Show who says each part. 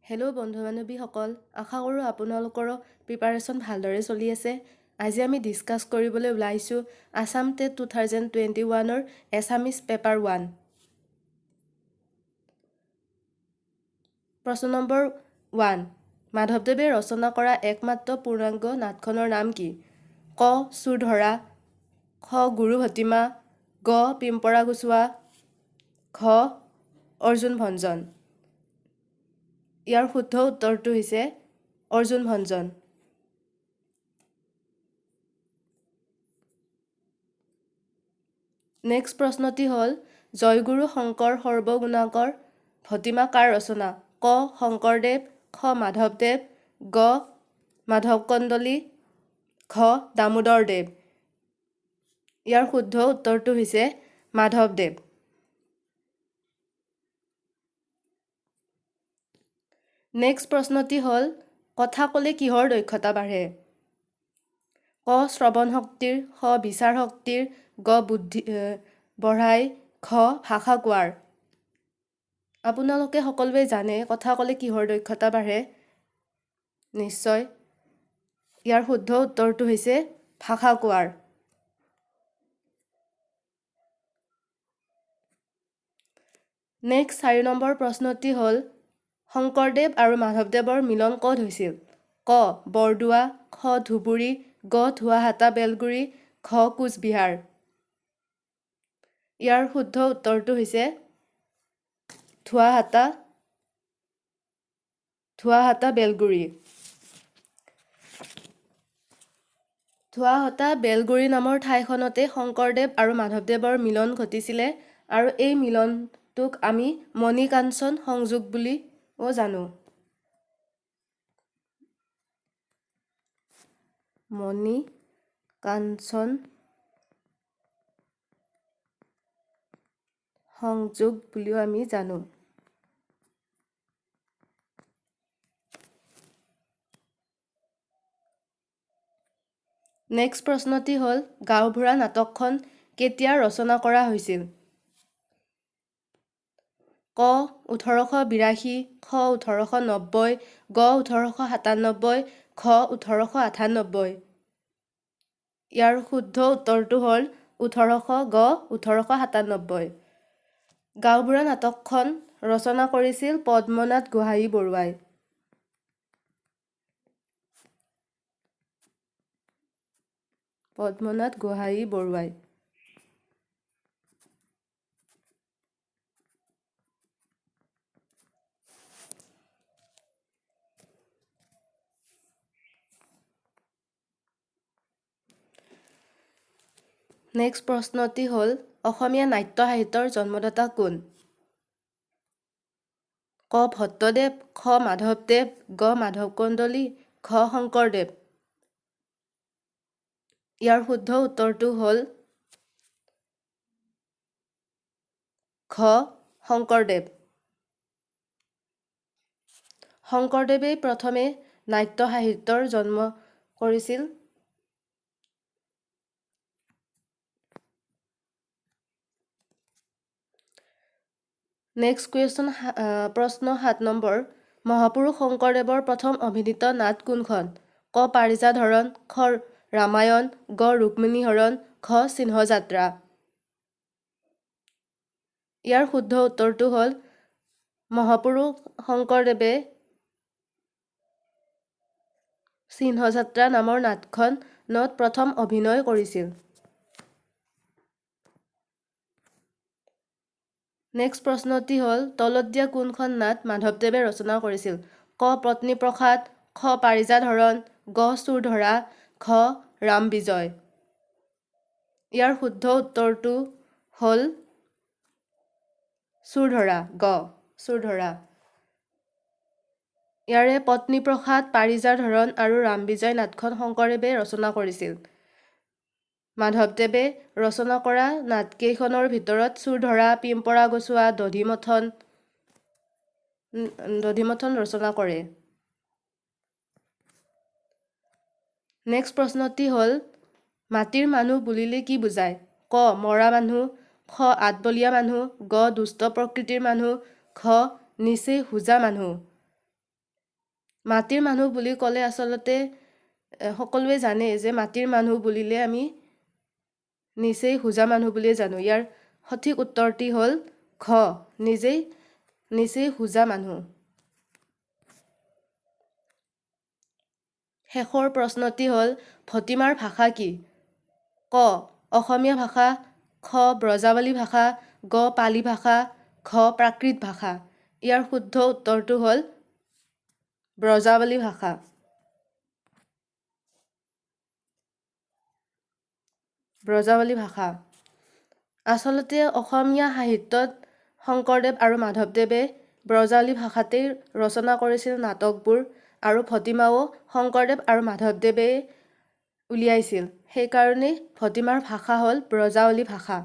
Speaker 1: Hello' বন্ধু বান্ধৱীসকল, আশা কৰোঁ আপোনালোকৰ প্ৰিপাৰেশ্যন ভালদৰে চলি আছে। আজি আমি ডিছকাছ কৰিবলৈ ওলাইছোঁ আছাম টেট 2021ৰ এছামিজ পেপাৰ 1। প্ৰশ্ন নম্বৰ 1। মাধৱদেৱে ৰচনা কৰা একমাত্ৰ পূৰ্ণাংগ নাটখনৰ নাম কি? ক. চুৰধৰা, খ. গুৰু ভটিমা, গ. পিম্পৰা গুচোৱা, ঘ. অৰ্জুন ভঞ্জন। ইয়াৰ শুদ্ধ উত্তৰটো হৈছে অৰ্জুন ভঞ্জন। নেক্সট প্ৰশ্নটি হ'ল জয়গুৰু শংকৰ সৰ্বগুণাকৰ ভটিমা কাৰ ৰচনা? ক. শংকৰদেৱ, খ. মাধৱদেৱ, গ. মাধৱ কন্দলী, ঘ. দামোদৰদেৱ। ইয়াৰ শুদ্ধ উত্তৰটো হৈছে মাধৱদেৱ। নেক্সট প্ৰশ্নটি হ'ল কথা ক'লে কিহৰ দক্ষতা বাঢ়ে? ক. শ্ৰৱণ শক্তিৰ, খ. বিচাৰ শক্তিৰ, গ. বুদ্ধি বঢ়াই, ঘ. ভাষা কোৱাৰ। আপোনালোকে সকলোৱে জানে কথা ক'লে কিহৰ দক্ষতা বাঢ়ে? নিশ্চয়। ইয়াৰ শুদ্ধ উত্তৰটো হৈছে ভাষা কোৱাৰ। নেক্সট 4 নম্বৰ প্ৰশ্নটি হ'ল শংকৰদেৱ আৰু মাধৱদেৱৰ মিলন ক'ত হৈছিল? ক. বৰদোৱা, খ. ধুবুৰী, গ. ধোৱাহাটা বেলগুৰি, ঘ. কোচবিহাৰ। ইয়াৰ শুদ্ধ উত্তৰটো হৈছে ধোৱাহাটা বেলগুৰি। ধোৱাহাটা বেলগুৰি নামৰ ঠাইখনতে শংকৰদেৱ আৰু মাধৱদেৱৰ মিলন ঘটিছিলে আৰু এই মিলনটোক আমি মণিকাঞ্চন সংযোগ বুলিও জানো। মণিকাঞ্চন সংযোগ বুলিও আমি জানো। নেক্সট প্ৰশ্নটি হ'ল গাঁওবুঢ়া নাটকখন কেতিয়া ৰচনা কৰা হৈছিল? ক. 1882, খ. 1890, গ. 1897, ঘ. 1898। ইয়াৰ শুদ্ধ উত্তৰটো হ'ল গ. 1897। গাঁওবুঢ়া নাটকখন ৰচনা কৰিছিল পদ্মনাথ গোহাঞি বৰুৱাই। নেক্সট প্ৰশ্নটি হ'ল অসমীয়া নাট্য সাহিত্যৰ জন্মদাতা কোন? ক. ভট্টদেৱ, খ. মাধৱদেৱ, গ. মাধৱ কন্দলী, ঘ. শংকৰদেৱ। ইয়াৰ শুদ্ধ উত্তৰটো হ'ল ঘ. শংকৰদেৱ। শংকৰদেৱেই প্ৰথমে নাট্য সাহিত্যৰ জন্ম কৰিছিল। নেক্সট প্ৰশ্ন 7 নম্বৰ মহাপুৰুষ শংকৰদেৱৰ প্ৰথম অভিনীত নাট কোনখন? ক. পাৰিজাত হৰণ, খ. ৰামায়ণ, গ. ৰুক্মিণী হৰণ, ঘ. সিংহযাত্ৰা। ইয়াৰ শুদ্ধ উত্তৰটো হ'ল মহাপুৰুষ শংকৰদেৱে সিংহযাত্ৰা নামৰ নাটখনত প্ৰথম অভিনয় কৰিছিল। নেক্সট প্ৰশ্নটি হ'ল তলত দিয়া কোনখন নাট মাধৱদেৱে ৰচনা কৰিছিল? ক. পত্নীপ্ৰসাদ, খ. পাৰিজাত হৰণ, গ. চুৰধৰা, ঘ. ৰামবিজয়। ইয়াৰ শুদ্ধ উত্তৰটো হ'ল চুৰধৰা, গ. চুৰধৰা। ইয়াৰে পত্নীপ্ৰসাদ, পাৰিজাত হৰণ আৰু ৰামবিজয় নাটখন শংকৰদেৱে ৰচনা কৰিছিল। মাধৱদেৱে ৰচনা কৰা নাটকেইখনৰ ভিতৰত চুৰধৰা, পিম্পৰা গুচোৱা, দধিমথন ৰচনা কৰে। নেক্সট প্ৰশ্নটি হ'ল মাটিৰ মানুহ বুলিলে কি বুজায়? ক. মৰা মানুহ, খ. আঠবলীয়া মানুহ, গ. দুষ্ট প্ৰকৃতিৰ মানুহ, ঘ. নিচেই হোজা মানুহ। মাটিৰ মানুহ বুলি ক'লে আচলতে সকলোৱে জানে যে মাটিৰ মানুহ বুলিলে আমি নিচেই হোজা মানুহ বুলিয়ে জানো। ইয়াৰ সঠিক উত্তৰটি হ'ল ঘ, নিচেই হোজা মানুহ। শেষৰ প্ৰশ্নটি হ'ল ভটিমাৰ ভাষা কি? ক অসমীয়া ভাষা, খ ব্ৰজাৱলী ভাষা, গ পালি ভাষা, ঘ প্ৰাকৃত ভাষা। ইয়াৰ শুদ্ধ উত্তৰটো হ'ল ব্ৰজাৱলী ভাষা। ব্ৰজাৱলী ভাষা। আচলতে অসমীয়া সাহিত্যত শংকৰদেৱ আৰু মাধৱদেৱে ব্ৰজাৱলী ভাষাতেই ৰচনা কৰিছিল নাটকবোৰ, আৰু ভটিমাও শংকৰদেৱ আৰু মাধৱদেৱে উলিয়াইছিল। সেইকাৰণে ভটিমাৰ ভাষা হ'ল ব্ৰজাৱলী ভাষা।